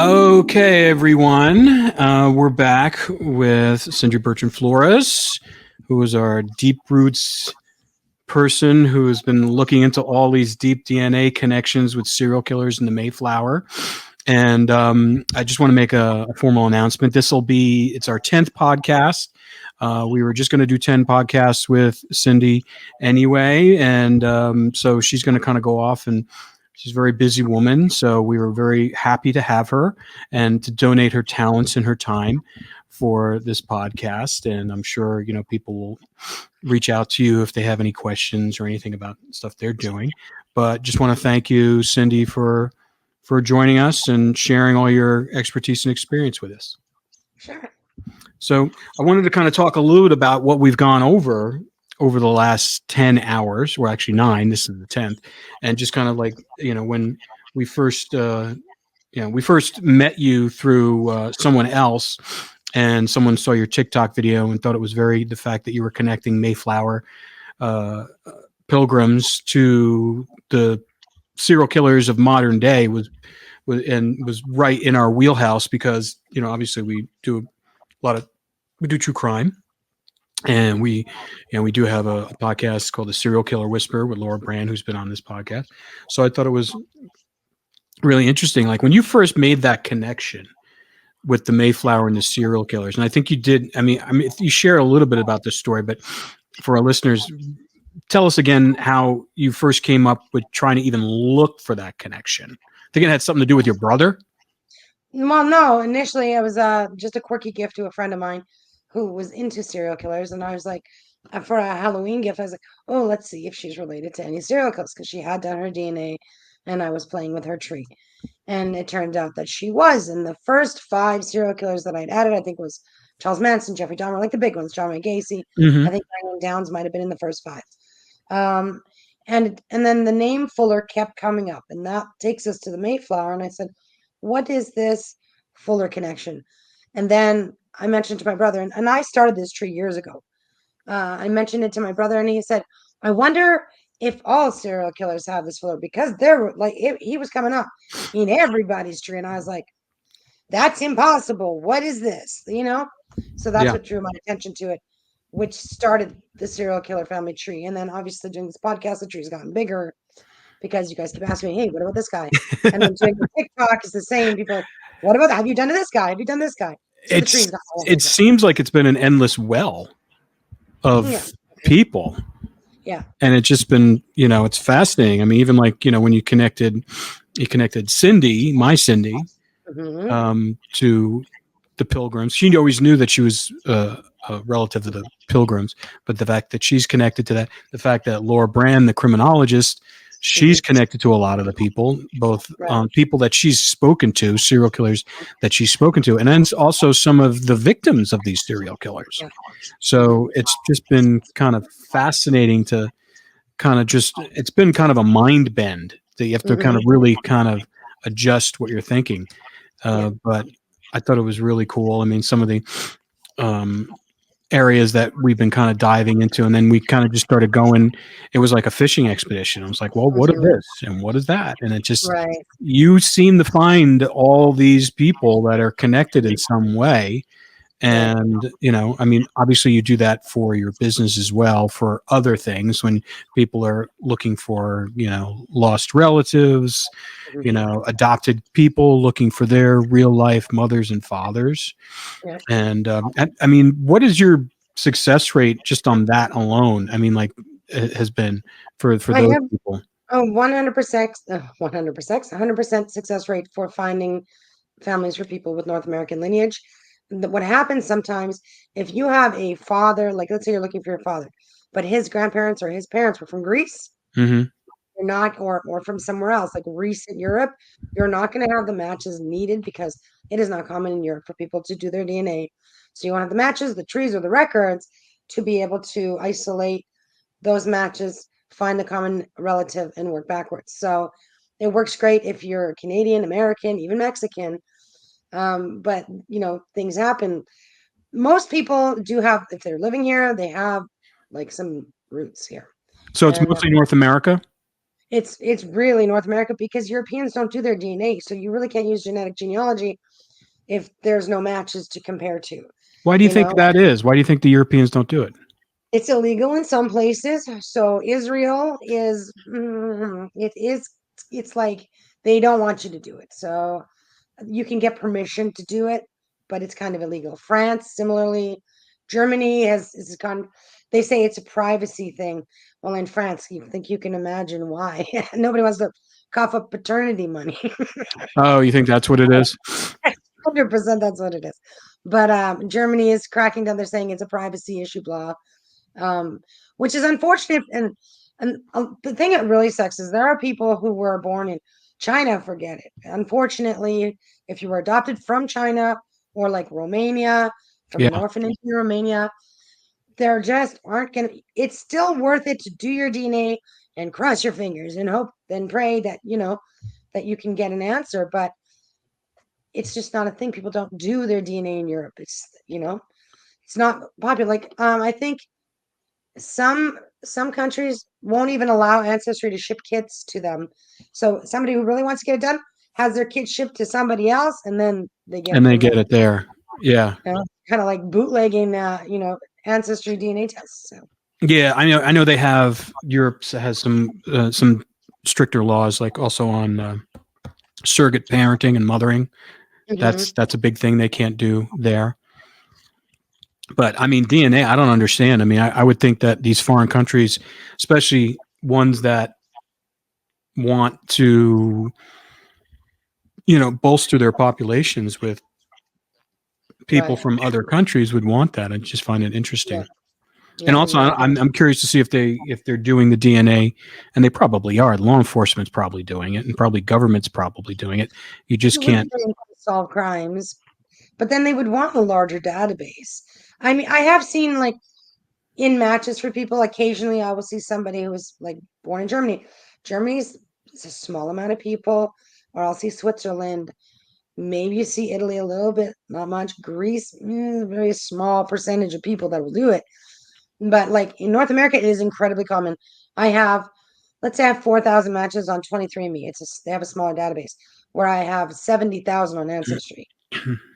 Okay, everyone. We're back with Cindy Bertrand Flores, who is our deep roots person who has been looking into all these deep DNA connections with serial killers in the Mayflower. And I just want to make a formal announcement. It's our 10th podcast. We were just going to do 10 podcasts with Cindy anyway. And so she's going to kind of go off, and she's a very busy woman. So we were very happy to have her and to donate her talents and her time for this podcast. And I'm sure, people will reach out to you if they have any questions or anything about stuff they're doing. But just want to thank you, Cindy, for joining us and sharing all your expertise and experience with us. Sure. So I wanted to kind of talk a little bit about what we've gone over the last 10 hours, or actually 9, this is the 10th. And just kind of like, when we first, we first met you through someone else, and someone saw your TikTok video and thought it was the fact that you were connecting Mayflower pilgrims to the serial killers of modern day was right in our wheelhouse, because obviously we do true crime, and we do have a podcast called The Serial Killer Whisperer with Laura Brand, who's been on this podcast. So I thought it was really interesting, like when you first made that connection with the Mayflower and the serial killers. And I think you did. I mean, if you share a little bit about this story, but for our listeners, tell us again how you first came up with trying to even look for that connection. I think it had something to do with your brother. Well, no, initially it was just a quirky gift to a friend of mine who was into serial killers. And I was like, for a Halloween gift, I was like, oh, let's see if she's related to any serial killers, because she had done her DNA and I was playing with her tree. And it turned out that she was. And the first 5 serial killers that I'd added, I think, was Charles Manson, Jeffrey Dahmer, like the big ones, John Wayne Gacy. Mm-hmm. I think Diane Downs might have been in the first 5. And then the name Fuller kept coming up, and that takes us to the Mayflower. And I said, what is this Fuller connection? And then I mentioned to my brother, and I started this tree years ago. I mentioned it to my brother, and he said, I wonder if all serial killers have this Fuller, because they're like, he was coming up in everybody's tree. And I was like, that's impossible. What is this? So that's what drew my attention to it, which started the serial killer family tree. And then obviously doing this podcast, the tree's gotten bigger because you guys keep asking me, hey, what about this guy? And then doing the TikTok is the same. People are like, what about that? Have you done this guy? Have you done this guy? So it seems like it's been an endless well of people. Yeah. And it's just been, it's fascinating. I mean, even like, when you connected Cindy, my Cindy, to the Pilgrims. She always knew that she was a relative of the Pilgrims, but the fact that she's connected to that, the fact that Laura Brand, the criminologist, she's connected to a lot of the people, both people that she's spoken to, serial killers that she's spoken to, and then also some of the victims of these serial killers. Yeah. So it's just been kind of fascinating to it's been kind of a mind bend that you have to kind of really kind of adjust what you're thinking. But I thought it was really cool. I mean, some of the areas that we've been kind of diving into, and then we kind of just started going. It was like a fishing expedition. I was like, well, what is this and what is that? And it just, you seem to find all these people that are connected in some way. And, I mean, obviously you do that for your business as well, for other things when people are looking for, lost relatives, adopted people looking for their real life mothers and fathers. Yeah. And I mean, what is your success rate just on that alone? I mean, like it has been for those people. 100% success rate for finding families for people with North American lineage. What happens sometimes, if you have a father, like let's say you're looking for your father, but his grandparents or his parents were from Greece, you're not, or from somewhere else, like recent Europe, you're not going to have the matches needed because it is not common in Europe for people to do their DNA. So you want to have the matches, the trees, or the records to be able to isolate those matches, find the common relative, and work backwards. So it works great if you're Canadian, American, even Mexican. But things happen. Most people do have, if they're living here, they have like some roots here. So it's mostly North America? It's really North America because Europeans don't do their DNA, so you really can't use genetic genealogy if there's no matches to compare to. Why do you You think know, that is? Why do you think the Europeans don't do it? it's illegal in some places. So Israel is, it's like they don't want you to do it. So you can get permission to do it, but it's kind of illegal. France, similarly, Germany has gone. They say it's a privacy thing. Well, in France, you think you can imagine why nobody wants to cough up paternity money. Oh, you think that's what it is? 100% that's what it is. But Germany is cracking down. They're saying it's a privacy issue, blah, um, which is unfortunate. And the thing that really sucks is there are people who were born in China, forget it. Unfortunately, if you were adopted from China or like Romania, from an Yeah. orphanage in Romania, there just aren't going to, it's still worth it to do your DNA and cross your fingers and hope and pray that, that you can get an answer. But it's just not a thing. People don't do their DNA in Europe. It's not popular. Like, I think some countries won't even allow ancestry to ship kits to them. So somebody who really wants to get it done has their kit shipped to somebody else, and then they get And it they from get them. it there. Yeah. Kind of like bootlegging, ancestry DNA tests. So. Yeah, I know they have Europe has some stricter laws like also on surrogate parenting and mothering. Mhm. That's a big thing they can't do there. But I mean DNA, I don't understand. I mean, I would think that these foreign countries, especially ones that want to, bolster their populations with people Right. from other countries would want that. I just find it Yeah. interesting. And Yeah. also, No, I get it. I'm curious to see if they're doing the DNA, and they probably are. Law enforcement's probably doing it, and probably government's probably doing it. You just You would can't. think to solve crimes, but then they would want a larger database. I mean, I have seen like in matches for people, occasionally I will see somebody who was like born in Germany. Germany's it's a small amount of people, or I'll see Switzerland. Maybe you see Italy a little bit, not much. Greece, very small percentage of people that will do it. But like in North America, it is incredibly common. I have, let's say, I have 4,000 matches on 23andMe. They have a smaller database where I have 70,000 on Ancestry.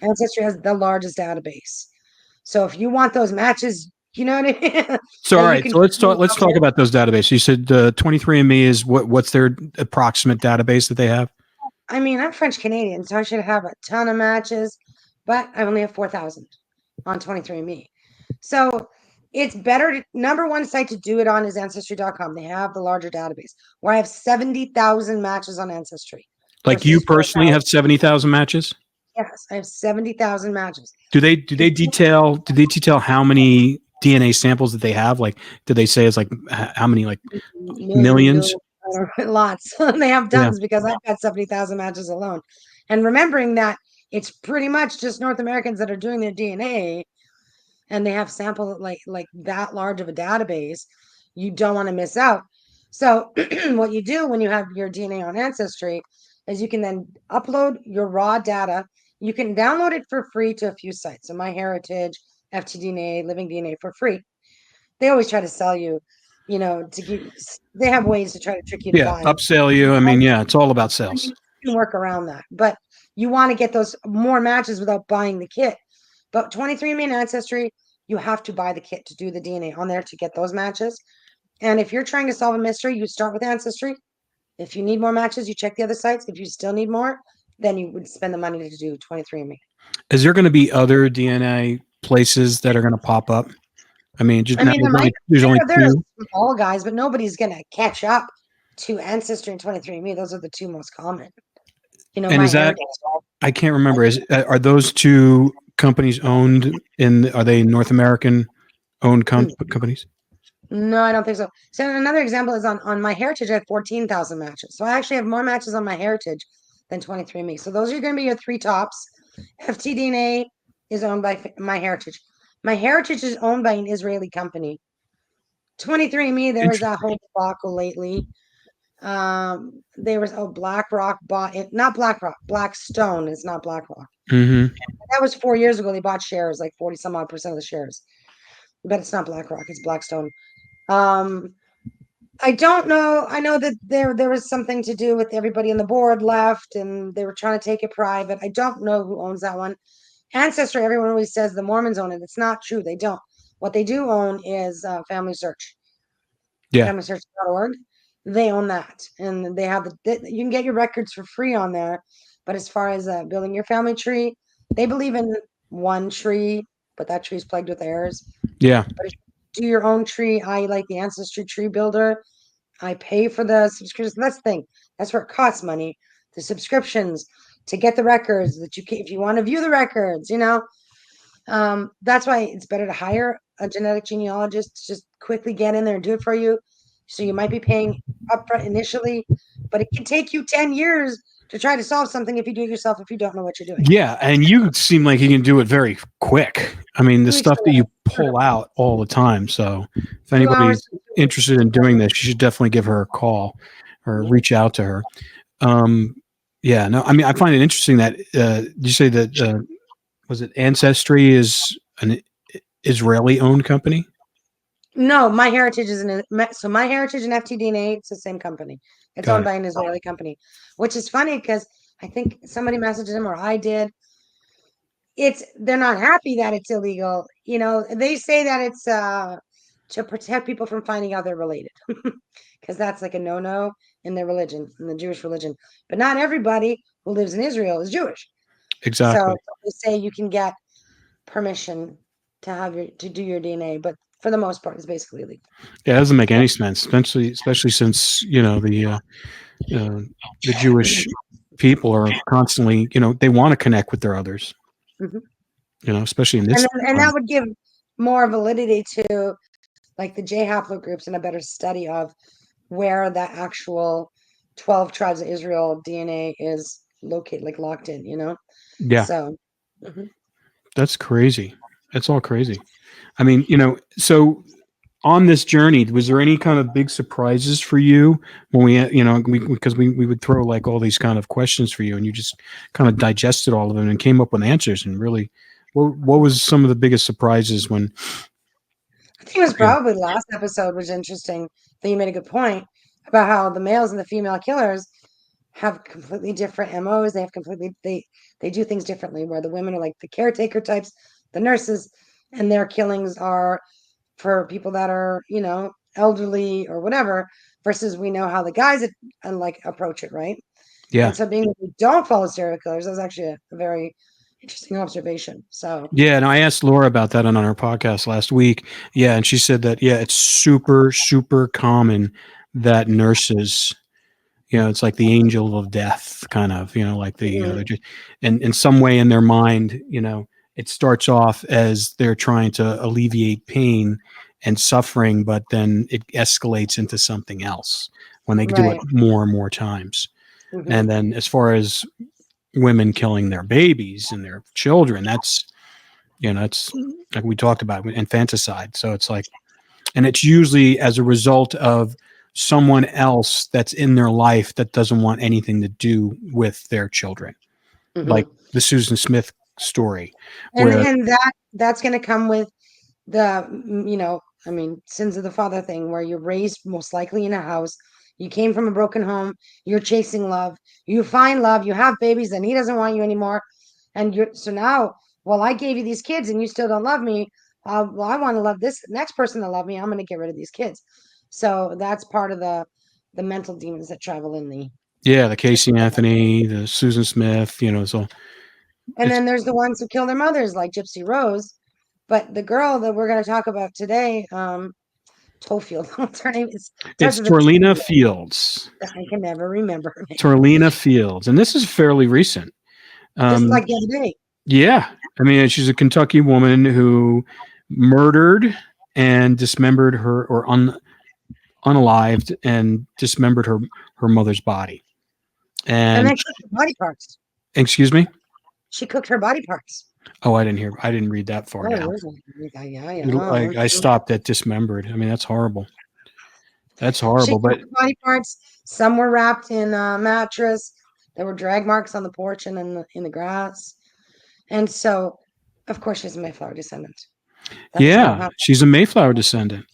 Ancestry has the largest database. So if you want those matches, you know what I mean? So, all That you right. can So let's talk about those databases. You said 23andMe is what's their approximate database that they have? I mean, I'm French Canadian, so I should have a ton of matches, but I only have 4,000 on 23andMe. So it's better number one site to do it on is ancestry.com. They have the larger database where I have 70,000 matches on Ancestry Like you versus personally 4,000. have 70,000 matches. Yes, I have 70,000 matches. Do they detail how many DNA samples that they have? Like, do they say it's like how many like millions? No, lots. They have Yeah. tons because I've got 70,000 matches alone. And remembering that it's pretty much just North Americans that are doing their DNA and they have sample like that large of a database, you don't want to miss out. So what you do when you have your DNA on Ancestry is you can then upload your raw data. You can download it for free to a few sites. So MyHeritage, FTDNA, Living DNA for free. They always try to sell you, to give. They have ways to try to trick you to Yeah. buy. Upsell you. I mean, yeah, it's all about sales. You can work around that, but you want to get those more matches without buying the kit. But 23andMe and Ancestry, you have to buy the kit to do the DNA on there to get those matches. And if you're trying to solve a mystery, you start with Ancestry. If you need more matches, you check the other sites. If you still need more, then you would spend the money to do 23andMe. Is there going to be other DNA places that are going to pop up? I mean, just I now mean, there's only there are two. small guys, but nobody's gonna catch up to Ancestry and 23andMe. Those are the two most common. And My is that heritage. I can't remember. Are those two companies owned in? Are they North American owned companies? No, I don't think so. So another example is on my heritage, I have 14,000 matches. So I actually have more matches on my heritage than 23andMe. So those are going to be your three tops. FTDNA is owned by my heritage. My heritage is owned by an Israeli company. 23andMe, there was that whole debacle lately. There was BlackRock bought it, not BlackRock, Blackstone. It's not BlackRock. Mm-hmm. That was 4 years ago. They bought shares, like 40 some odd percent of the shares. But it's not BlackRock, it's Blackstone. Um, I don't know. I know that there was something to do with everybody on the board left, and they were trying to take it private. I don't know who owns that one. Ancestry, everyone always says the Mormons own it. It's not true. They don't. What they do own is Family Search, Yeah, FamilySearch.org. They own that, and they have you can get your records for free on there. But as far as building your family tree, they believe in one tree, but that tree is plagued with errors. yeah, But if you do your own tree, I like the Ancestry Tree Builder. I pay for the subscriptions. That's the thing. That's where it costs money. The subscriptions to get the records that you can, if you want to view the records, that's why it's better to hire a genetic genealogist to just quickly get in there and do it for you. So you might be paying upfront initially, but it can take you 10 years to try to solve something if you do it yourself, if you don't know what you're doing. yeah. And you seem like you can do it very quick. I mean, the 2 weeks stuff to that you live. pull out all the time. So if 2 hours. anybody's interested in doing this, you should definitely give her a call or reach out to her. Um, yeah, no, I mean, I find it interesting that you say that was it Ancestry is an Israeli owned company? No, My Heritage is so My Heritage and FTDNA, it's the same company. It's Got owned it. by an Israeli company, which is funny because I think somebody messaged them or I did. They're not happy that it's illegal. They say that it's to protect people from finding out they're related. Because that's like a no-no in their religion, in the Jewish religion. But not everybody who lives in Israel is Jewish. So Exactly. they say you can get permission to do your DNA, but for the most part, it's basically illegal. Yeah, it doesn't make any sense, especially since uh, the Jewish people are constantly they want to connect with their others. Mhm. Especially in And this then, and time. that would give more validity to like the J haplogroups and a better study of where that actual 12 tribes of Israel DNA is located, like locked in. Yeah, So, mhm. that's crazy. That's all crazy. I mean, so on this journey, was there any kind of big surprises for you when because we would throw like all these kind of questions for you and you just kind of digested all of them and came up with answers and really, what was some of the biggest surprises when, I think it was yeah, probably the last episode was interesting. I think you made a good point about how the males and the female killers have completely different MOs. They do things differently, where the women are like the caretaker types, the nurses, and their killings are for people that are, elderly or whatever, versus we know how the guys like approach it, right? yeah, And so being that we don't follow serial killers, that's actually a very interesting observation. So, yeah. And I asked Laura about that on our podcast last week. Yeah, and she said that it's super super common that nurses, it's like the angel of death, kind of, like mhm, they're just, and in some way in their mind, it starts off as they're trying to alleviate pain and suffering, but then it escalates into something else when they do it right. more and more times. Hmm. And then as far as women killing their babies and their children, that's like we talked about infanticide. So it's like, and it's usually as a result of someone else that's in their life that doesn't want anything to do with their children, like Hmm. the Susan Smith story, And where and that's going to come with I mean, sins of the father thing, where you're raised most likely in a house, you came from a broken home, you're chasing love, you find love, you have babies, and he doesn't want you anymore, and you're so now, well, I gave you these kids, and you still don't love me. Well, I want to love this next person to love me. I'm going to get rid of these kids. So that's part of the mental demons that travel in the. yeah, the Casey Anthony, the Susan Smith, so And it's then there's the ones who kill their mothers, like Gypsy Rose. But the girl that we're going to talk about today, Tofield, what's her name? It starts it's with a Torlina T. Fields, I can never remember her name. Torlina Fields, and this is fairly recent. Just Um, like the other day. yeah, I mean, she's a Kentucky woman who murdered and dismembered her, or unalived and dismembered her mother's body. And And then cooked her body parts. excuse me. She cooked her body parts. Oh, I didn't hear. I didn't read that far Oh, down. yeah, yeah, yeah. I stopped at dismembered. I mean, that's horrible. That's She horrible. cooked But her body parts. Some were wrapped in a mattress. There were drag marks on the porch and in the grass. And so, of course, she's a Mayflower descendant. That's yeah, how. she's a Mayflower descendant.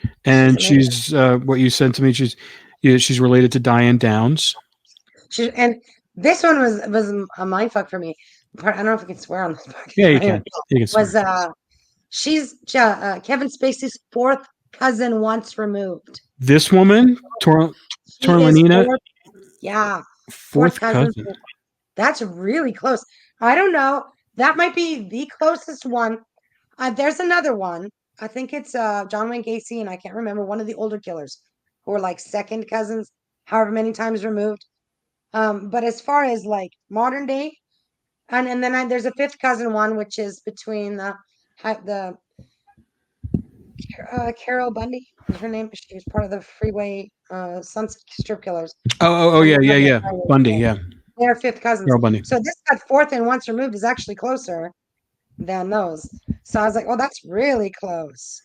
She's And amazing. she's what you sent to me. She's related to Diane Downs. And this one was a mind fuck for me. I don't know if I can swear on this Yeah, podcast, you but anyway, can. You can was swear. she's Kevin Spacey's fourth cousin once removed. This woman, She is Torlanina, fourth, yeah, fourth fourth cousin. cousin. That's really close. I don't know. That might be the closest one. There's another one. I think it's John Wayne Gacy, and I can't remember one of the older killers who were like second cousins, however many times removed. But as far as like modern day, and then there's a fifth cousin one, which is between the Carol Bundy is her name. She was part of the Freeway Sunset Strip Killers. Oh, And yeah, yeah, yeah. Bundy, yeah. they're fifth cousins. Carol Bundy. So this got fourth and once removed is actually closer than those. So I was like, oh, that's really close.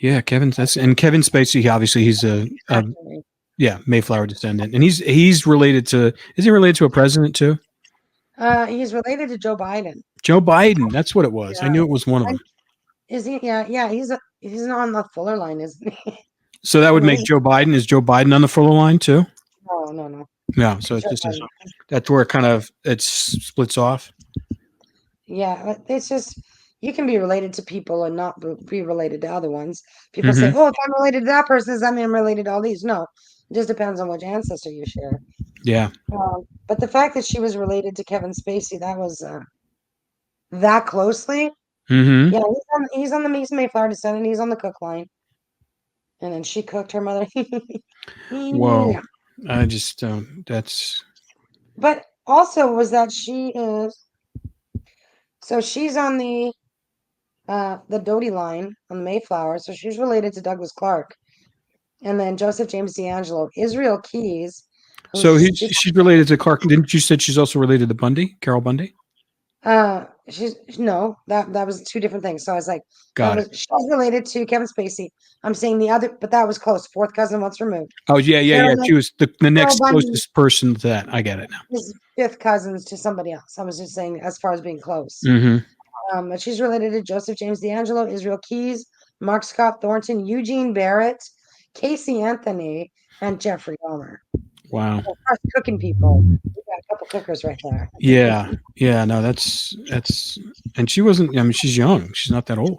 Yeah, Kevin Spacey. Obviously, he's a Actually. yeah Mayflower descendant, and he's related to. Is he related to a president too? He's related to Joe Biden. Joe Biden. That's what it was. I Yeah. knew it was one of them. Is he? Yeah, yeah. He's on the Fuller line, isn't he? So that I would mean, make Joe Biden. Is Joe Biden on the Fuller line too? no. Yeah. So it's Joe just Biden. that's where it kind of it splits off. Yeah, but it's just you can be related to people and not be related to other ones. People say, Hmm. "Oh, if I'm related to that person, does that mean I'm related to all these?" No, it just depends on which ancestor you share. Yeah. But the fact that she was related to Kevin Spacey, that was that closely. Hmm. Yeah, he's on the Mayflower descendant. He's on the cook line, and then she cooked her mother. Whoa. Yeah. I just don't. That's But also was that she is so she's on the Doty line on the Mayflower, so she's related to Douglas Clark. And then Joseph James D'Angelo, Israel Keys, so. who's She's related to Clark. Didn't you said she's also related to Bundy, Carol Bundy? she's no, that was two different things. So I was like, Got it. she's related to Kevin Spacey. I'm saying the other, but that was close. Fourth cousin once removed. Oh yeah, yeah, yeah. Carol She was the Carol next Bundy closest person to that. I get it now. is fifth cousins to somebody else. I was just saying as far as being close. Hmm. But she's related to Joseph James D'Angelo, Israel Keys, Mark Scott Thornton, Eugene Barrett, Casey Anthony, and Jeffrey Dahmer. Wow. Of course, cooking people. We got a couple cookers right there. Yeah, yeah. No, and she wasn't. I mean, she's young. She's not that old.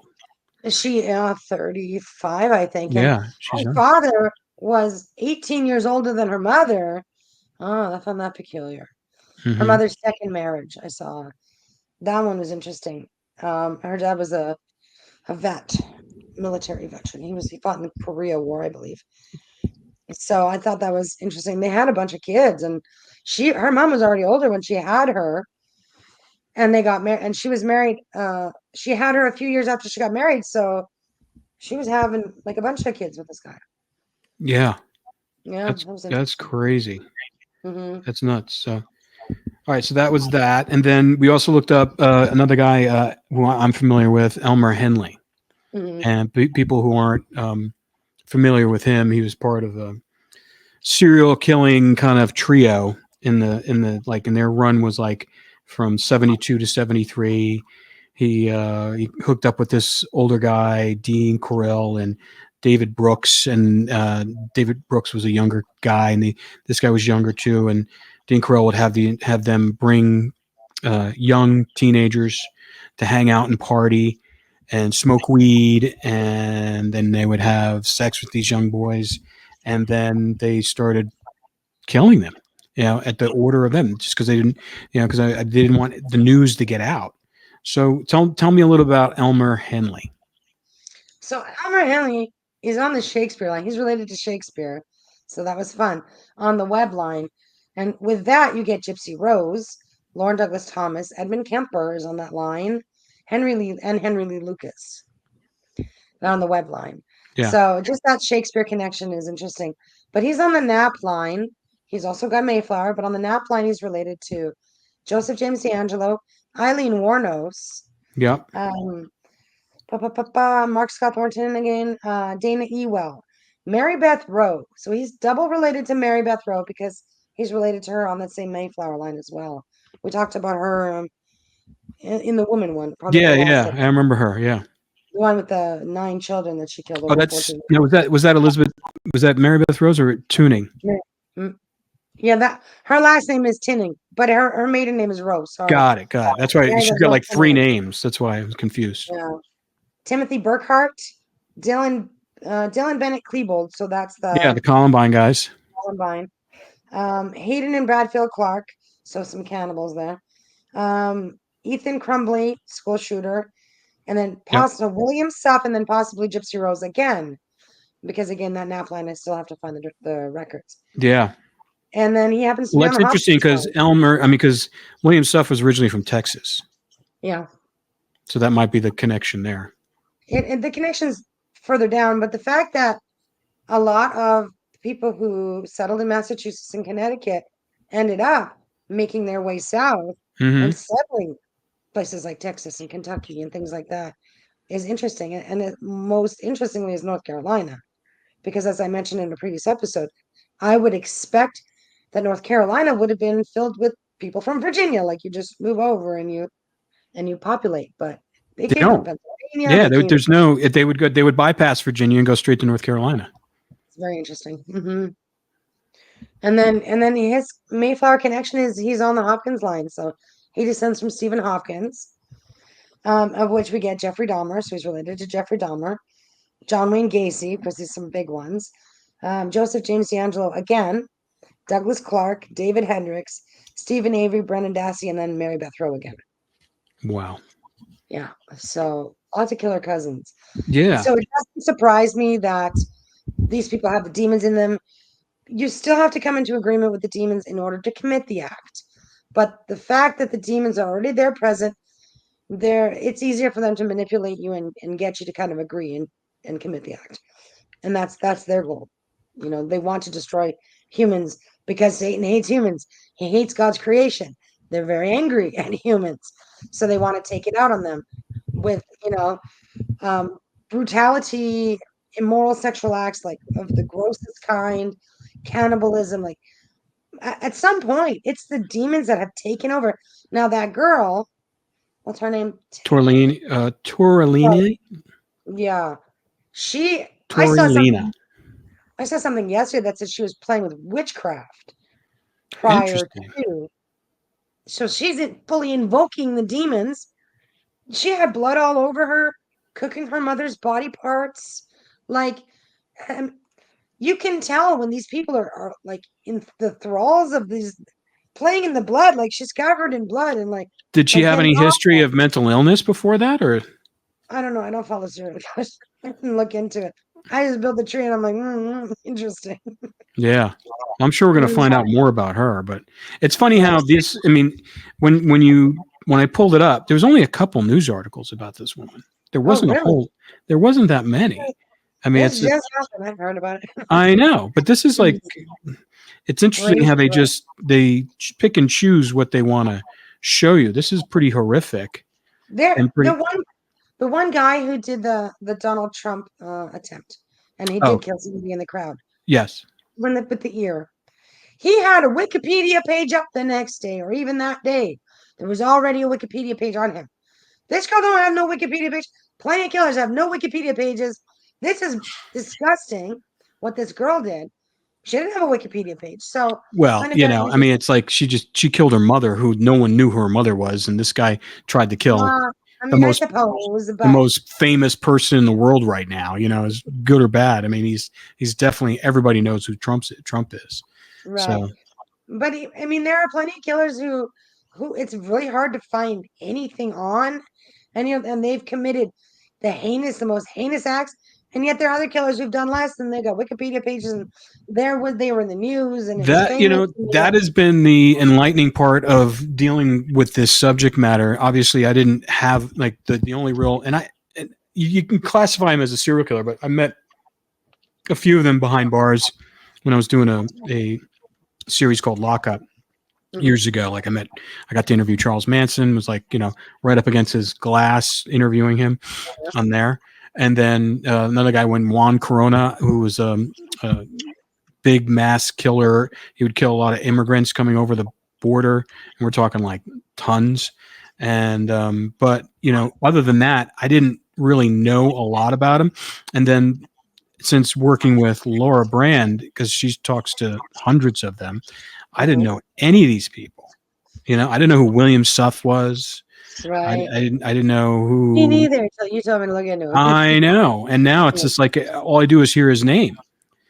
Is she 35, I think? And Yeah, she's her young. father was 18 years older than her mother. Oh, I found that peculiar. Her Hmm. mother's second marriage, I saw. That one was interesting. Her dad was a vet, military veteran. He fought in the Korea War, I believe. So I thought that was interesting. They had a bunch of kids, and her mom was already older when she had her, and they got married. And she was married. She had her a few years after she got married, so she was having like a bunch of kids with this guy. Yeah, Yeah, that was that's interesting. crazy. Hmm. That's nuts. So, all right. So that was that, and then we also looked up another guy who I'm familiar with, Elmer Henley, Hmm. and people who aren't familiar with him, he was part of a serial killing kind of trio in their run was like from 72 to 73. He hooked up with this older guy, Dean Corell, and David Brooks, and David Brooks was a younger guy, and this guy was younger too. And Dean Corell would have them bring young teenagers to hang out and party and smoke weed, and then they would have sex with these young boys, and then they started killing them, at the order of them, just because they didn't, because I didn't want the news to get out. So tell me a little about Elmer Henley. So Elmer Henley is on the Shakespeare line. He's related to Shakespeare, so that was fun on the web line. And with that, you get Gypsy Rose, Lauren Douglas Thomas, Edmund Kemper is on that line, Henry Lee Lucas on the web line. Yeah. So just that Shakespeare connection is interesting. But he's on the Knapp line. He's also got Mayflower, but on the Knapp line, he's related to Joseph James D'Angelo, Eileen Warnos, Yep. um, Mark Scott Thornton again, Dana Ewell, Mary Beth Rowe. So he's double related to Mary Beth Rowe because he's related to her on that same Mayflower line as well. We talked about her in the woman one, probably Yeah, the last yeah, I remember her. Yeah. The one with the 9 children that she killed Oh, over that's 14. no. Was that Elizabeth? Was that Mary Beth Rose or Tuning? Mm, yeah, that her last name is Tinning, but her maiden name is Rose. Sorry. Got it. Got it. That's why Mary she's Beth got Rose like 3 Tinning. names. That's why I was confused. Yeah. Timothy Burkhart, Dylan Dylan Bennett Klebold. So that's Yeah, the the Columbine guys. Columbine. Hayden and Bradfield Clark. So some cannibals there. Ethan Crumbly, school shooter, and then Yep. possibly William Suff, and then possibly Gypsy Rose again, because again that NAP line I still have to find the records. Yeah. And then he happens to Well, be on that's the interesting Hopkins because line. because William Suff was originally from Texas, Yeah, so that might be the connection there. the connection's further down, but the fact that a lot of people who settled in Massachusetts and Connecticut ended up making their way south and Hmm. settling places like Texas and Kentucky and things like that is interesting. And most interestingly is North Carolina, because as I mentioned in a previous episode, I would expect that North Carolina would have been filled with people from Virginia, like you just move over and you populate, but they They came from don't. Pennsylvania, Yeah, they came. there's no. If they would go, they would bypass Virginia and go straight to North Carolina. It's very interesting. And then his Mayflower connection is he's on the Hopkins line, so he descends from Stephen Hopkins, of which we get Jeffrey Dahmer, so he's related to Jeffrey Dahmer, John Wayne Gacy, because he's some big ones, Joseph James D'Angelo again, Douglas Clark, David Hendricks, Stephen Avery, Brendan Dassey, and then Mary Beth Rowe again. Wow. Yeah, so lots of killer cousins. Yeah. So it doesn't surprise me that these people have the demons in them. You still have to come into agreement with the demons in order to commit the act. But the fact that the demons are already there present, it's easier for them to manipulate you and get you to kind of agree and commit the act. And that's their goal. They want to destroy humans because Satan hates humans. He hates God's creation. They're very angry at humans. So they want to take it out on them with, brutality, immoral sexual acts like of the grossest kind, cannibalism, like at some point it's the demons that have taken over. Now that girl, what's her name? Torellini, Yeah. She Torellina. I saw something yesterday that said she was playing with witchcraft prior Interesting. to. So she's fully invoking the demons. She had blood all over her, cooking her mother's body parts. Like, um, you can tell when these people are like in the thralls of these playing in the blood, like she's covered in blood and Did she have getting any history awful. of mental illness before that, or? I don't know. I don't follow serial killers. I didn't look into it. I just built the tree and I'm like, interesting. Yeah, I'm sure we're going to Mm, find out more about her. But it's funny how this. I mean, when I pulled it up, there was only a couple news articles about this woman. There Oh, wasn't a really? whole. There wasn't that many. I mean, This just happened. I've heard about it. I know, but this is like, it's interesting how Crazy, right? they pick and choose what they want to show you. This is pretty horrific There, and pretty. the one guy who did the Donald Trump attempt, and he Oh did kill somebody in the crowd yes, with the ear. He had a Wikipedia page up the next day, or even that day. There was already a Wikipedia page on him. This girl don't have no Wikipedia page. Plenty of killers have no Wikipedia pages. This is disgusting. What this girl did. She didn't have a Wikipedia page, so well, kind of very I mean, interesting. it's like she killed her mother, who no one knew who her mother was, and this guy tried to kill I the mean, I most suppose, the but most famous person in the world right now. Is good or bad. I mean, he's definitely, everybody knows who Trump is. right. So But I mean, there are plenty of killers who it's really hard to find anything on, and they've committed the most heinous acts, and yet there are other killers who've done less, and they've got Wikipedia pages, and they were in the news, and it was that famous. that has been the enlightening part of dealing with this subject matter. Obviously, I didn't have like the only real, and you can classify him as a serial killer, but I met a few of them behind bars when I was doing a series called Lockup years ago. Like I got to interview Charles Manson, was like, right up against his glass interviewing him on there. And then another guy went, Juan Corona, who was a big mass killer. He would kill a lot of immigrants coming over the border. And we're talking like tons. And, but, other than that, I didn't really know a lot about them. And then since working with Laura Brand, because she talks to hundreds of them, I didn't know any of these people. You know, I didn't know who William Suff was. Right. I didn't know Me who. neither until you told me to look into it. I know, and now it's just like all I do is hear his name.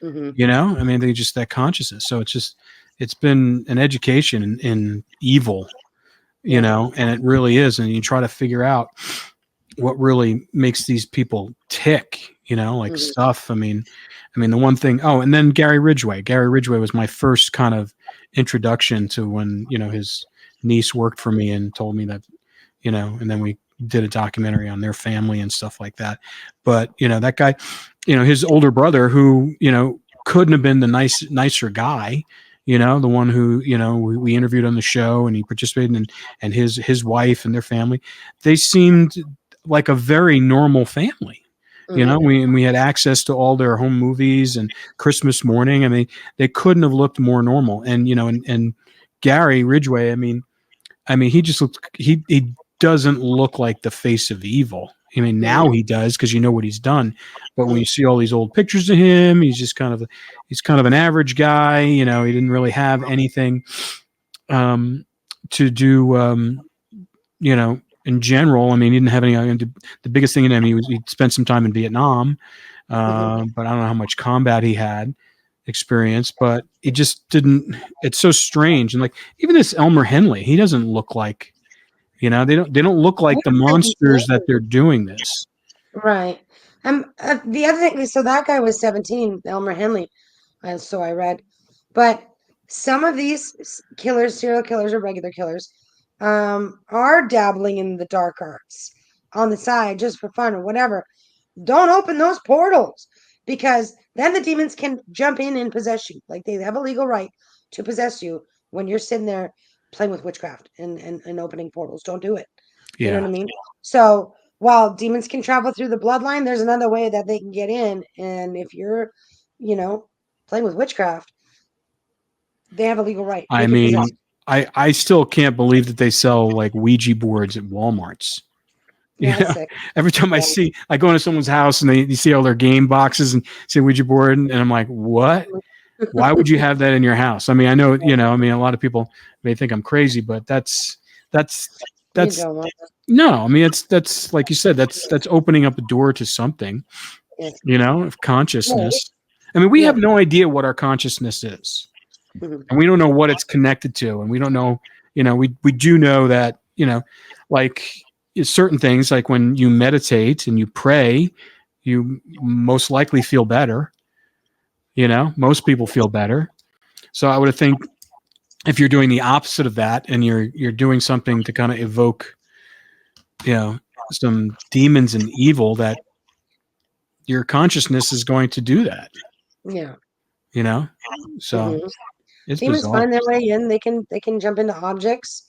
Mm-hmm. You know, I mean, they just that consciousness. So it's been an education in evil. You know, and it really is. And you try to figure out what really makes these people tick. You know, like stuff. I mean, the one thing. Oh, and then Gary Ridgway. Gary Ridgway was my first kind of introduction to when his niece worked for me and told me that and then we did a documentary on their family and stuff like that. But that guy, his older brother, who couldn't have been the nicer guy. The one who we interviewed on the show and he participated in, and his wife and their family, they seemed like a very normal family. We had access to all their home movies and Christmas Morning. I mean, they couldn't have looked more normal. And and Gary Ridgway, I mean, he just looks he doesn't look like the face of evil. I mean, now he does because what he's done. But when you see all these old pictures of him, he's kind of an average guy. He didn't really have anything to do. In general, I mean, he didn't have any. The biggest thing in him, he spent some time in Vietnam, but I don't know how much combat he had experience. But it just didn't. It's so strange, and like even this Elmer Henley, he doesn't look like. They don't look like the monsters that they're doing this. Right. The other thing, so that guy was 17, Elmer Henley, so I read. But some of these killers, serial killers or regular killers, are dabbling in the dark arts on the side just for fun or whatever. Don't open those portals because then the demons can jump in and possess you. Like they have a legal right to possess you when you're sitting there playing with witchcraft and opening portals. Don't do it. You know what I mean? So while demons can travel through the bloodline, there's another way that they can get in. And if you're, playing with witchcraft, they have a legal right. I mean, I still can't believe that they sell like Ouija boards at Walmart's. Sick. Every time I go into someone's house and you see all their game boxes and see a Ouija board, and I'm like, what? Why would you have that in your house? I mean, I know, a lot of people may think I'm crazy, but that's no, I mean, that's like you said, that's opening up a door to something, of consciousness. I mean, we have no idea what our consciousness is, and we don't know what it's connected to, and we don't know, we do know that, like certain things, like when you meditate and you pray, you most likely feel better. Most people feel better. So I would think if you're doing the opposite of that and you're doing something to kind of evoke, some demons and evil, that your consciousness is going to do that. Yeah. So it's demons bizarre. find their way in. They can jump into objects.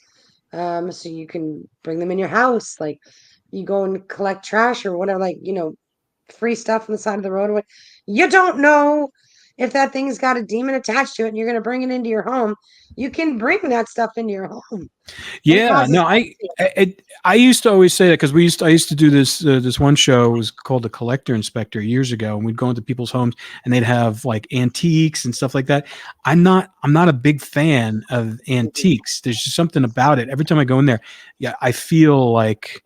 So you can bring them in your house. Like you go and collect trash or whatever, like, free stuff on the side of the road. You don't know if that thing's got a demon attached to it and you're going to bring it into your home. You can bring that stuff into your home. Yeah, no, I used to always say that because I used to do this one show. It was called The Collector Inspector years ago, and we'd go into people's homes and they'd have like antiques and stuff like that. I'm not a big fan of antiques. There's just something about it. Every time I go in there, I feel like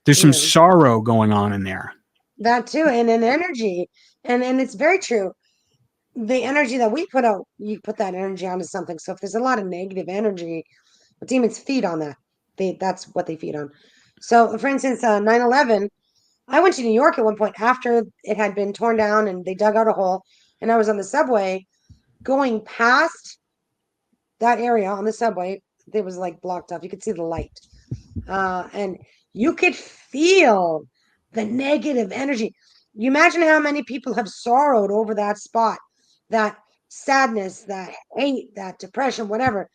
there's some sorrow going on in there. That too, and an energy, and it's very true. The energy that we put out, you put that energy onto something. So if there's a lot of negative energy, demons feed on that. That's what they feed on. So, for instance, 9/11, I went to New York at one point after it had been torn down and they dug out a hole, and I was on the subway going past that area on the subway. It was like blocked off. You could see the light, and you could feel the negative energy. You imagine how many people have sorrowed over that spot, that sadness, that hate, that depression, whatever.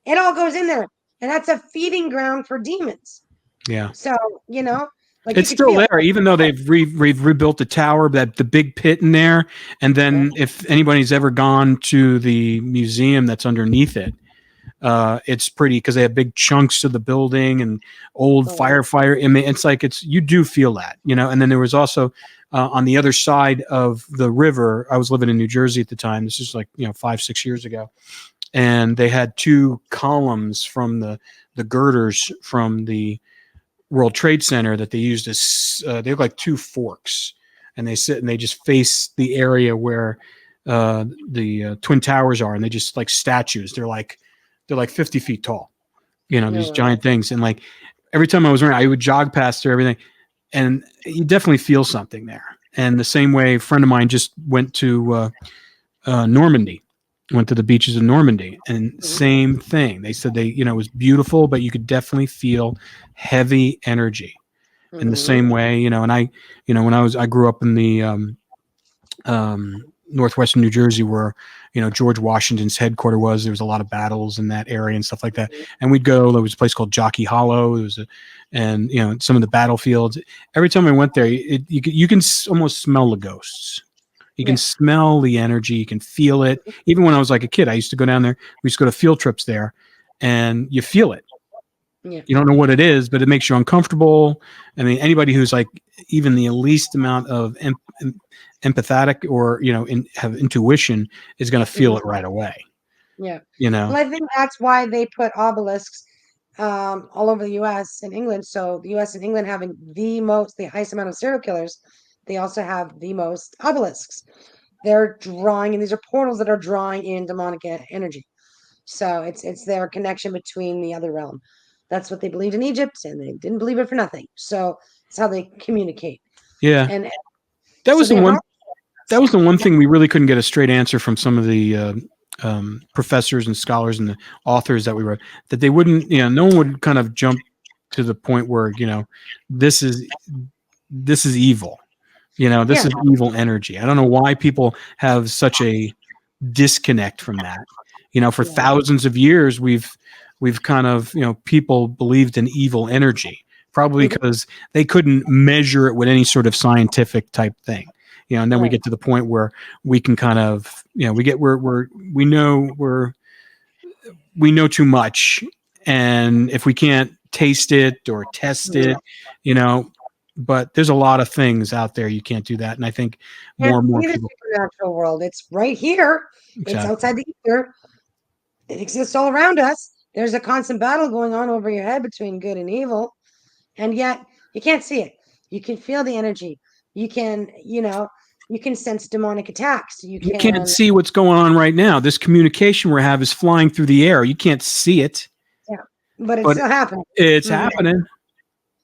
It all goes in there. And that's a feeding ground for demons. Yeah. So, like it's still there, even though they've rebuilt the tower, that the big pit in there. And then if anybody's ever gone to the museum that's underneath it, It's pretty because they have big chunks of the building and old Oh, wow. firefighter. I mean, it's like you do feel that, you know. And then there was also on the other side of the river. I was living in New Jersey at the time. This is like 5-6 years ago, and they had two columns from the girders from the World Trade Center that they used as they look like two forks, and they sit and they just face the area where the Twin Towers are, and they just like statues. They're like 50 feet tall, No, these wow. giant things. And like every time I was around, I would jog past through everything, and you definitely feel something there. And the same way, a friend of mine just went to Normandy, went to the beaches of Normandy, and Mhm. same thing. They said it was beautiful, but you could definitely feel heavy energy. In the Mhm. same way, and when I grew up in the northwestern New Jersey, where George Washington's headquarters was. There was a lot of battles in that area and stuff like that. And we'd go. There was a place called Jockey Hollow. And some of the battlefields. Every time I went there, you can almost smell the ghosts. You can Yeah. smell the energy. You can feel it. Even when I was like a kid, I used to go down there. We used to go to field trips there, and you feel it. Yeah. You don't know what it is, but it makes you uncomfortable. I mean, anybody who's like even the least amount of empathetic or have intuition is going to feel Mhm. it right away. Yeah. You Well, know. I think that's why they put obelisks all over the U.S. and England. So the U.S. and England having the highest amount of serial killers, they also have the most obelisks. They're drawing, and these are portals that are drawing in demonic energy. So it's their connection between the other realm. That's what they believed in Egypt, and they didn't believe it for nothing. So it's how they communicate. Yeah, And that so was the they one. harm That us. was the one Yeah. thing we really couldn't get a straight answer from some of the professors and scholars and the authors that we wrote. That they wouldn't. No one would kind of jump to the point where this is this is evil. This Yeah. is evil energy. I don't know why people have such a disconnect from that. For Yeah. thousands of years, we've kind of people believed in evil energy, probably Mhm. because they couldn't measure it with any sort of scientific type thing. And then we Right. get to the point where we can kind of we get we know too much, and if we can't taste it or test Yeah. it, you know but there's a lot of things out there you can't do that, and I think more Can't and more see the people. supernatural world. It's right here. It's Exactly. outside the ether. It exists all around us. There's a constant battle going on over your head between good and evil, and yet you can't see it. You can feel the energy. You can, you can sense demonic attacks. You You can't can, see what's going on right now. This communication we have is flying through the air. You can't see it, yeah, but it's but still happening. it's Mhm. happening.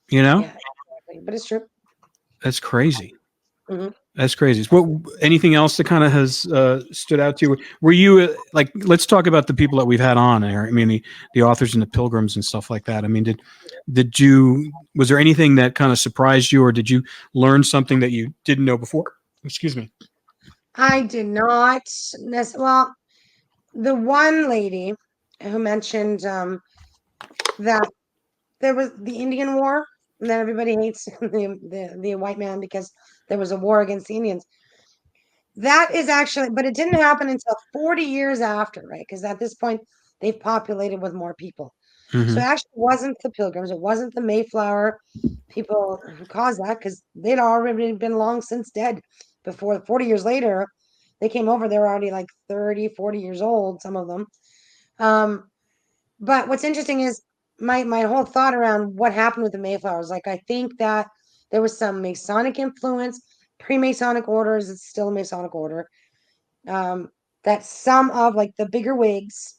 You know, Yeah, exactly. But it's true. that's crazy. Hmm. That's crazy. What anything else that kind of has stood out to you? Were you like? Let's talk about the people that we've had on here. I mean, the authors and the pilgrims and stuff like that. I mean, did you was there anything that kind of surprised you, or did you learn something that you didn't know before? Excuse me. I did not. Well, the one lady who mentioned that there was the Indian War, and that everybody hates the white man because there was a war against the Indians. That is actually, but it didn't happen until 40 years after, right? Because at this point, they've populated with more people. So it Hmm. actually wasn't the Pilgrims, it wasn't the Mayflower people who caused that, because they'd already been long since dead. Before 40 years later, they came over, they were already like 30, 40 years old, some of them. Um, but what's interesting is my whole thought around what happened with the Mayflowers. Like, I think that there was some Masonic influence, pre-Masonic orders. It's still a Masonic order. Um, that some of like the bigger wigs,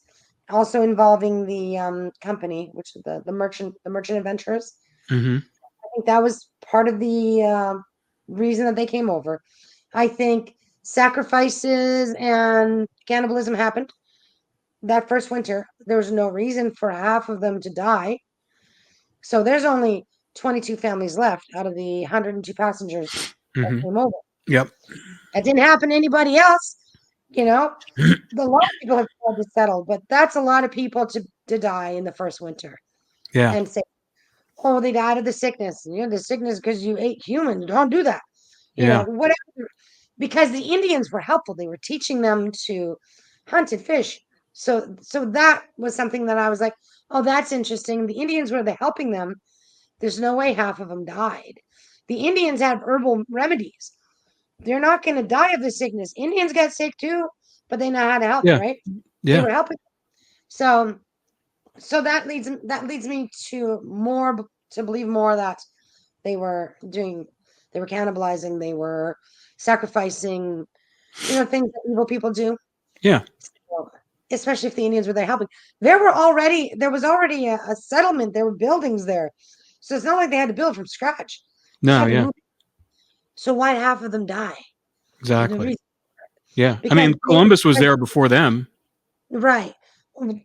also involving the company, which is the merchant adventurers. Hmm. I think that was part of the reason that they came over. I think sacrifices and cannibalism happened that first winter. There was no reason for half of them to die. So there's only 22 families left out of the 102 passengers that Hmm. came over. Yep. That didn't happen to anybody else. You know, a lot of people have tried to settle, but that's a lot of people to die in the first winter Yeah. and say, oh, they died of the sickness. The sickness because you ate humans. Don't do that. Yeah. Whatever. Because the Indians were helpful. They were teaching them to hunt and fish. So that was something that I was like, oh, that's interesting. The Indians, were they helping them? There's no way half of them died. The Indians had herbal remedies. They're not going to die of the sickness. Indians get sick too, but they know how to help, Yeah. right? They Yeah. were helping. So so that leads me to believe more that they were doing they were cannibalizing, they were sacrificing, things that evil people do. Yeah. So, especially if the Indians were there helping. There was already a settlement, there were buildings there. So it's not like they had to build from scratch. They just No. had to Yeah. move. So why did half of them die? There's no Exactly. reason. Yeah. I Because mean, Columbus was there before them. right.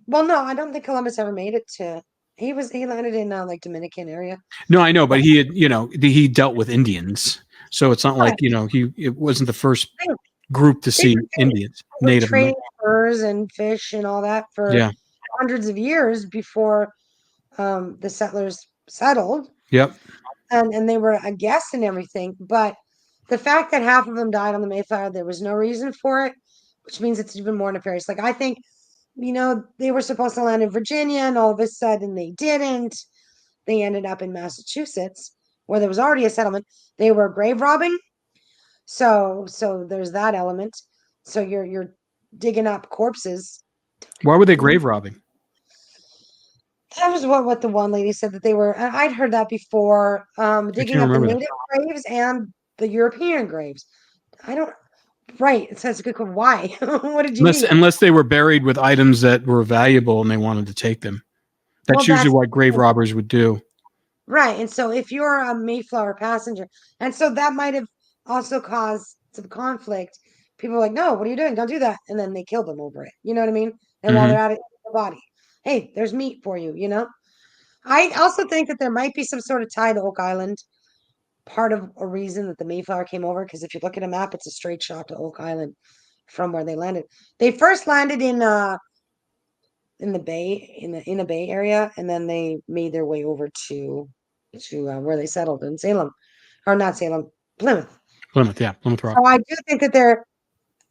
Well, no, I don't think Columbus ever made it to. He landed in like Dominican area. No, I know, but But he had, he dealt with Indians. So it's not like, right, it wasn't the first they, group to they see Indians, were Native trading American. furs and fish and all that for Yeah. hundreds of years before the settlers settled, Yep. and they were a guest and everything. But the fact that half of them died on the Mayflower, there was no reason for it, which means it's even more nefarious. Like I think, they were supposed to land in Virginia, and all of a sudden they didn't. They ended up in Massachusetts, where there was already a settlement. They were grave robbing, so there's that element. So you're digging up corpses. Why were they grave robbing? That was what the one lady said, that they were. I'd heard that before. I Digging can't up the remember that. native graves and the European graves. I don't. Right. So that's a good question. Why? What did you Unless mean? unless they were buried with items that were valuable and they wanted to take them. Well, That's usually that's what grave robbers would do. right. And so if you're a Mayflower passenger, and so that might have also caused some conflict. People are like, no, what are you doing? Don't do that. And then they kill them over it. You know what I mean? And while Hmm. they're at it, the body, hey, there's meat for you. I also think that there might be some sort of tie to Oak Island. Part of a reason that the Mayflower came over, because if you look at a map, it's a straight shot to Oak Island from where they landed. They first landed in the bay, in the Bay Area, and then they made their way over to where they settled in Salem, or not Salem, Plymouth. Plymouth, yeah, Plymouth Rock. So I do think that they're.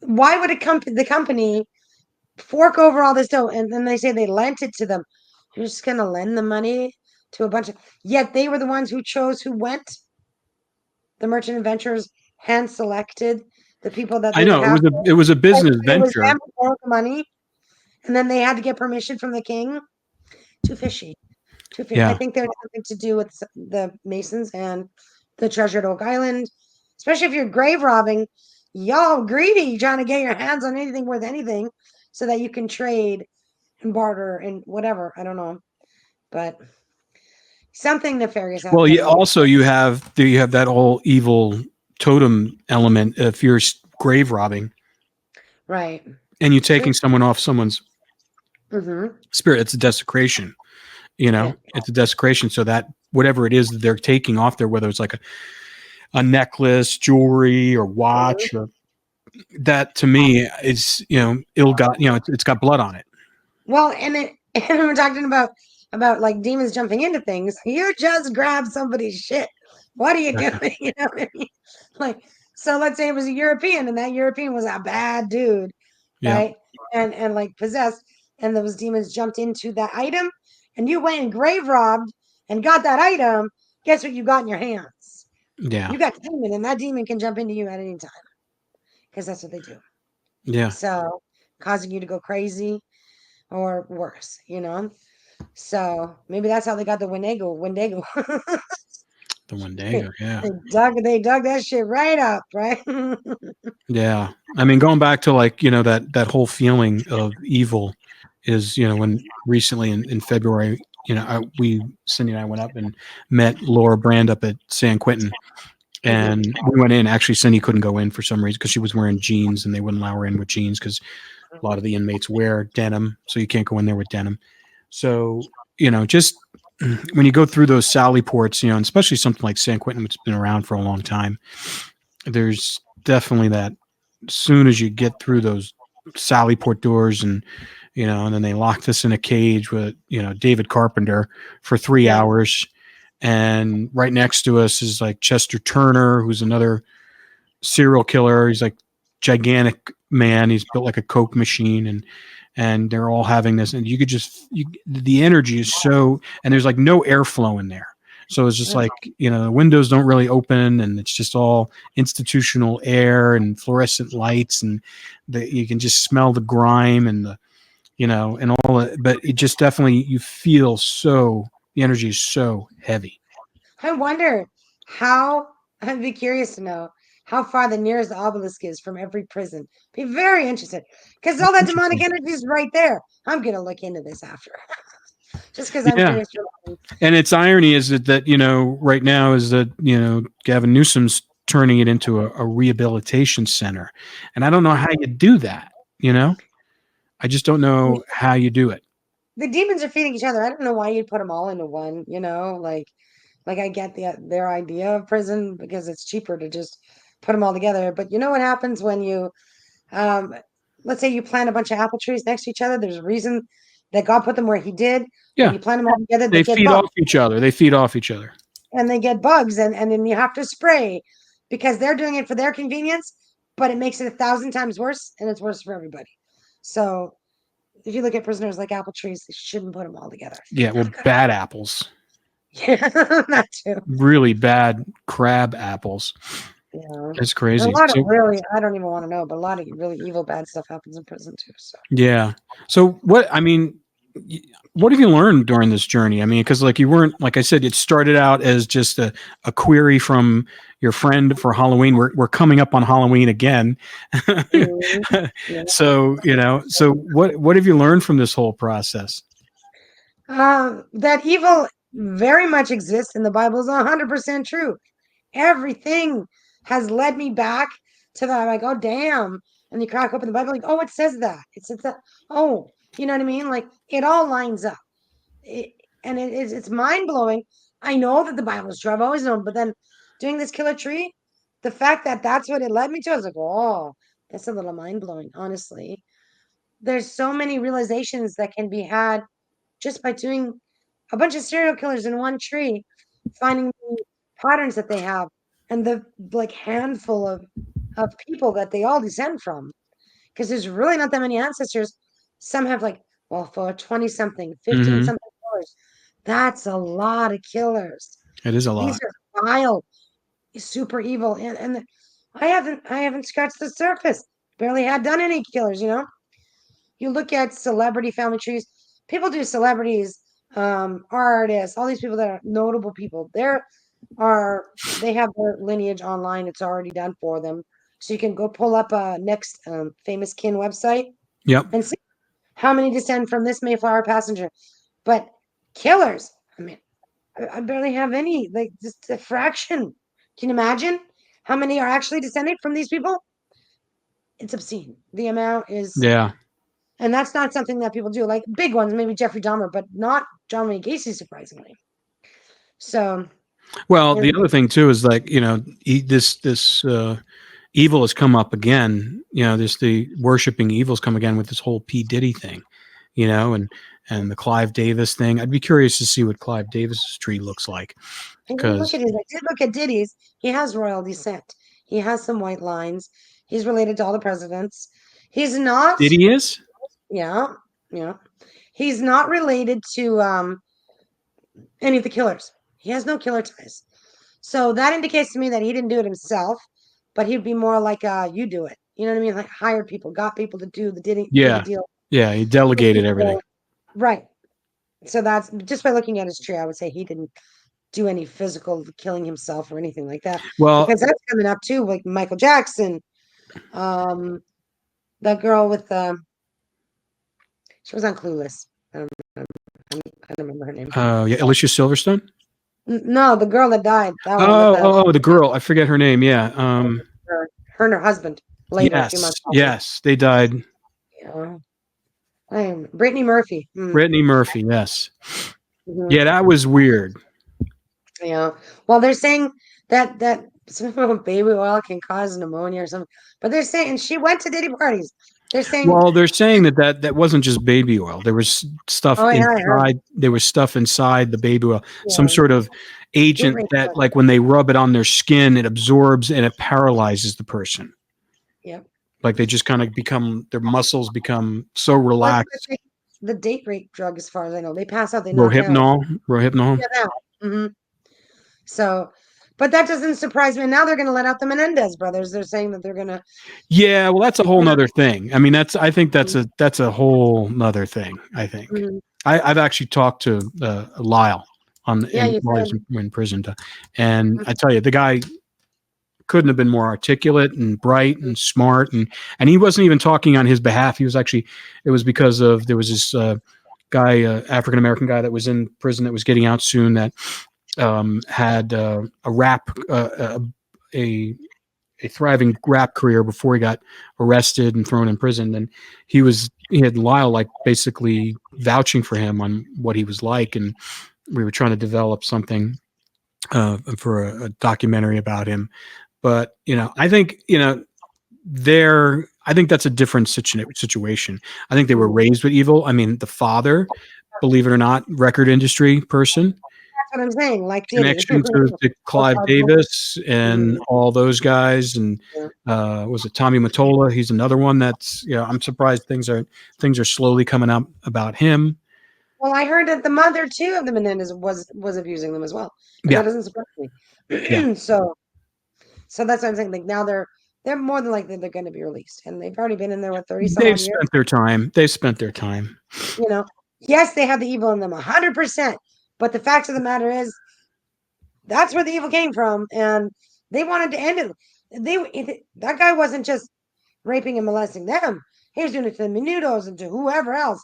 Why would the company fork over all this dough, and then they say they lent it to them? You're just gonna lend the money to a bunch of. Yet they were the ones who chose who went. The merchant adventurers hand selected the people that I they would know have. it was a Like, business it was venture. them who borrowed the money, and then they had to get permission from the king. Too fishy. Too fishy. I Yeah. think there's something to do with the Masons and the treasure at Oak Island, especially if you're grave robbing. Y'all greedy, trying to get your hands on anything worth anything, so that you can trade and barter and whatever. I don't know, but something nefarious Well, happened yeah, on the Mayflower. also you have that whole evil totem element if you're grave robbing Right. and you're True. taking someone off someone's Mm-hmm. spirit. It's a desecration. Yeah. It's a desecration. So that whatever it is that they're taking off there, whether it's like a necklace, jewelry, or Mhm. watch, or that to me is ill got. It's got blood on it. Well, and we're talking about like demons jumping into things. You just grabbed somebody's shit. What are you Exactly. doing? You know what I mean? Like, so let's say it was a European, and that European was a bad dude, Yeah. right? And like possessed, and those demons jumped into that item, and you went and grave robbed and got that item. Guess what you got in your hands? Yeah. You got the demon, and that demon can jump into you at any time, because that's what they do. Yeah. So, causing you to go crazy or worse. So maybe that's how they got the Wendigo. The one they day. Yeah. dug that shit right up, right? Yeah. I mean, going back to like, that whole feeling of evil is, when recently in February, Cindy and I went up and met Laura Brand up at San Quentin. Mhm. And we went in. Actually, Cindy couldn't go in for some reason because she was wearing jeans and they wouldn't allow her in with jeans because a lot of the inmates wear denim. So you can't go in there with denim. So, just when you go through those Sally ports, and especially something like San Quentin, which has been around for a long time, there's definitely that soon as you get through those Sallyport doors and then they locked us in a cage with, David Carpenter for 3 hours. And right next to us is like Chester Turner, who's another serial killer. He's like gigantic man. He's built like a Coke machine, and they're all having this, and you could just the energy is so, and there's like no airflow in there. So it's just like, the windows don't really open, and it's just all institutional air and fluorescent lights, and you can just smell the grime and and all that. But it just definitely, you feel the energy is so heavy. I wonder how, I'd be curious to know how far the nearest obelisk is from every prison. Be very interested because all that demonic energy is right there. I'm going to look into this after just because I'm Yeah. curious. And its irony is that, right now is that, Gavin Newsom's turning it into a rehabilitation center. And I don't know how you do that, I just don't know how you do it. The demons are feeding each other. I don't know why you'd put them all into one, like I get their idea of prison because it's cheaper to just put them all together. But you know what happens when you, um, let's say you plant a bunch of apple trees next to each other. There's a reason that God put them where He did. When Yeah. you plant them all together, They they get feed bugs, off each other. They feed off each other. and they get bugs, and then you have to spray because they're doing it for their convenience, but it makes it 1,000 times worse, and it's worse for everybody. So if you look at prisoners like apple trees, they shouldn't put them all together. Yeah. Well, bad apples. Yeah, that too. Really bad crab apples. Yeah. It's crazy. A lot of really, I don't even want to know, but a lot of really evil, bad stuff happens in prison too. So Yeah. So what have you learned during this journey? I mean, because like you weren't, like I said, it started out as just a query from your friend for Halloween. We're coming up on Halloween again. yeah. So, so what have you learned from this whole process? That evil very much exists in the Bible is 100% true. Everything has led me back to that. Like, oh, damn. And you crack open the Bible, like, oh, it says that. It says that. Oh, you know what I mean? Like, it all lines up. It's mind blowing. I know that the Bible is true. I've always known. But then doing this killer tree, the fact that that's what it led me to, I was like, oh, that's a little mind blowing, honestly. There's so many realizations that can be had just by doing a bunch of serial killers in one tree, finding the patterns that they have and the like handful of people that they all descend from. Because there's really not that many ancestors. Some have like, well, for 20 something, 15 Mm-hmm. something killers. That's a lot of killers. It is a These lot. are vile, super evil. And I haven't scratched the surface. Barely had done any killers. You look at celebrity family trees, people do celebrities, artists, all these people that are notable people. They have their lineage online. It's already done for them. So you can go pull up a next famous kin website Yep. and see how many descend from this Mayflower passenger. But killers, I mean, I barely have any, like just a fraction. Can you imagine how many are actually descended from these people? It's obscene. The amount is, Yeah. and that's not something that people do. Like big ones, maybe Jeffrey Dahmer, but not John Wayne Gacy, surprisingly. So, Well, the other thing too is like, this evil has come up again. The worshiping evil's come again with this whole P Diddy thing, and the Clive Davis thing. I'd be curious to see what Clive Davis's tree looks like. I did look at Diddy's. He has royal descent. He has some white lines. He's related to all the presidents. He's not. Diddy is? Yeah, yeah. He's not related to any of the killers. He has no killer ties. So that indicates to me that he didn't do it himself, but he'd be more like you do it. You know what I mean? Like hired people, got people to do the Diddy Yeah. deal. Yeah. He delegated everything. Right. So that's just by looking at his tree, I would say he didn't do any physical killing himself or anything like that. Well, because that's coming up too, like Michael Jackson, that girl with she was on Clueless. I don't remember her name. yeah, Alicia Silverstone. No, the girl that died. That one Oh, the girl. I forget her name. Yeah. her and her husband later, a few months later. Yes, they died. Yeah. Brittany Murphy. Brittany Murphy. Yes. Mhm. Yeah, that was weird. Yeah. Well, they're saying that some baby oil can cause pneumonia or something, but they're saying she went to Diddy parties. They're saying, well, they're saying that wasn't just baby oil. There was stuff inside. There was stuff inside the baby oil. Yeah. Some sort of agent that, like, when they rub it on their skin, it absorbs and it paralyzes the person. Yep. Like they just kind of become, their muscles become so What's relaxed. the date rape drug, as far as I know? They pass out, they knock out. Rohypnol. Yeah, that. So, but that doesn't surprise me. Now they're going to let out the Menendez brothers. They're saying that they're going to. Yeah, well, that's a whole nother thing. I mean, I think Mhm. that's a whole nother thing. I think Mhm. I've actually talked to Lyle Yeah, you while said. he's in prison, and I tell you, the guy couldn't have been more articulate and bright and smart, and he wasn't even talking on his behalf. He was actually, it was because of, there was this guy, African American guy that was in prison that was getting out soon, that had a rap a a thriving rap career before he got arrested and thrown in prison. And he had Lyle like basically vouching for him on what he was like, and we were trying to develop something for a documentary about him. But I think I think that's a different situation. I think they were Mhm. raised with evil. I mean, the father, believe it or not, record industry person, That's what I'm saying. Like Diddy. connection to Or Clive Carpool. Davis and Mhm. all those guys, and Yeah. was it Tommy Mottola? He's another one that's, I'm surprised things are slowly coming up about him. Well, I heard that the mother too of the Menendez was abusing them as well, and that Yeah, doesn't surprise yeah. me. So that's what I'm saying. Like now they're more than likely they're going to be released, and they've already been in there with 30 some They've odd years. spent their time. They've spent their time. You know, yes, they have the evil in them 100%, but the fact of the matter is that's where the evil came from, and they wanted to end it. That guy wasn't just raping and molesting them; he was doing it to the Menudos and to whoever else.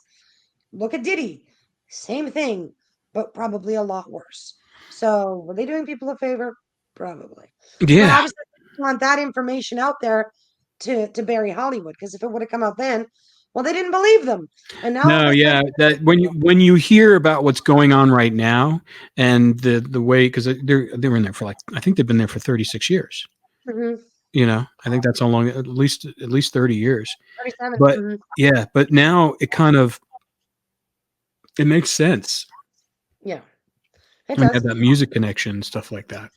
Look at Diddy, same thing, but probably a lot worse. So were they doing people a favor? Probably, but Yeah. obviously they want that information out there to bury Hollywood, because if it would have come out then, well, they didn't believe them, and now No, with the yeah. That when you hear about what's going on right now, and the way, because they were in there for, like, I think they've been there for 36 years. Mhm, I think that's how long, at least 30 years. 37. But yeah, but now it makes sense. Yeah, it When you have does. that music connection and stuff like that.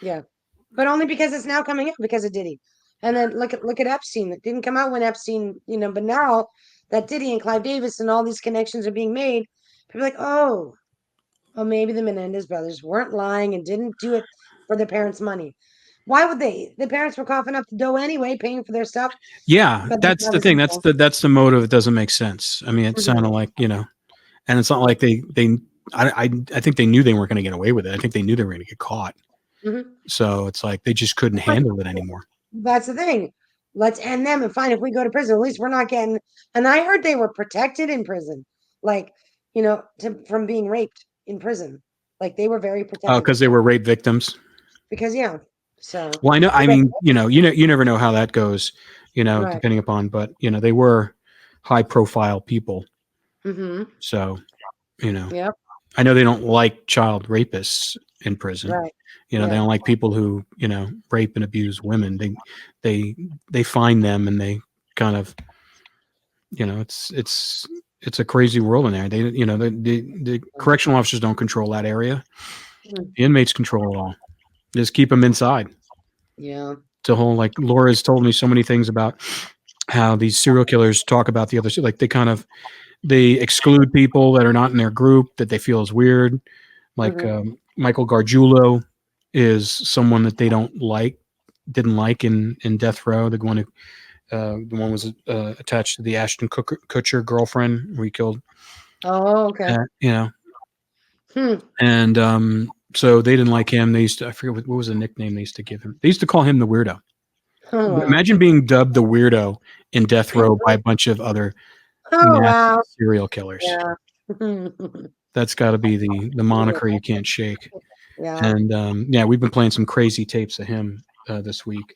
Yeah, but only because it's now coming up because of Diddy. And then look at Epstein. It didn't come out when Epstein, but now that Diddy and Clive Davis and all these connections are being made, people are like, oh, maybe the Menendez brothers weren't lying and didn't do it for their parents' money. Why would they? The parents were coughing up the dough anyway, paying for their stuff. Yeah, But that's that the was thing. evil. That's the motive. It doesn't make sense. I mean, it Mhm, sounded like, and it's not like they I think they knew they weren't going to get away with it. I think they knew they were going to get caught. mhm. So it's like they just couldn't But handle it anymore. that's the thing. Let's end them and fine if we go to prison. At least we're not getting. And I heard they were protected in prison, like from being raped in prison. Like they were very Oh, protected because they were rape victims. because yeah. So Well, I know. they I got mean, you never know how that goes. right. Depending upon, but they were high profile people. Mm-hmm. So you know, Yep. I know they don't like child rapists in prison. Right. They Yeah. don't like people who rape and abuse women. They they find them, and they kind of, it's a crazy world in there. They the correctional officers don't control that area. Mhm. The inmates control it all. Just keep them inside. Yeah. It's a whole, like, Laura's told me so many things about how these serial killers talk about the others. Like they exclude people that are not in their group that they feel is weird. Like, Hmm. Michael Gargiulo is someone that they didn't like in Death Row. The one was attached to the Ashton Kutcher girlfriend who he killed. Oh, okay. Uh, you know, Hmm. and so they didn't like him. They used to, I forget what was the nickname they used to give him. They used to call him the weirdo. Oh wow. Imagine being dubbed the weirdo in Death Row by a bunch of other Oh nasty wow. serial killers. Yeah. That's got to be the moniker you can't shake. Yeah. And yeah, we've been playing some crazy tapes of him this week.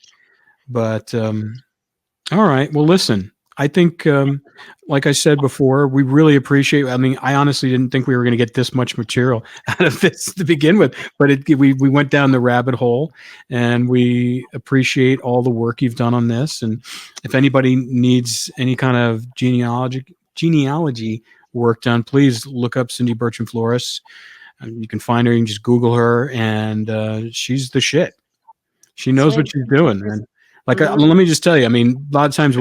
But all right, well, listen. I think, like I said before, we really appreciate. I mean, I honestly didn't think we were going to get this much material out of this to begin with, but we went down the rabbit hole, and we appreciate all the work you've done on this. And if anybody needs any kind of genealogy work done, please look up Cindy Bertram Flores. You can find her. You can just Google her, and she's the shit. She knows what Sweet. she's doing, man. Like, Mhm. let me just tell you, I mean, a lot of times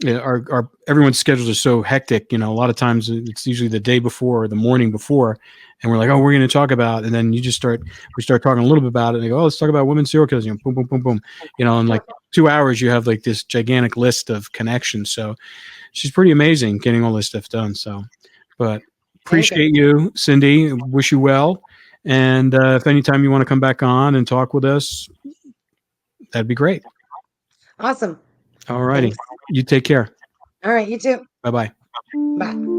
our everyone's schedules are so hectic. A lot of times it's usually the day before or the morning before, and we're like, oh, we're going to talk about, and then we start talking a little bit about it, and they go, oh, let's talk about women serial killers. Boom, boom, boom, boom. In like 2 hours, you have like this gigantic list of connections. So she's pretty amazing getting all this stuff done. So, but appreciate you, Cindy. Wish you well. And if anytime you want to come back on and talk with us, that'd be great. Awesome. All righty. Thanks. You take care. All right. You too. Bye bye. Bye.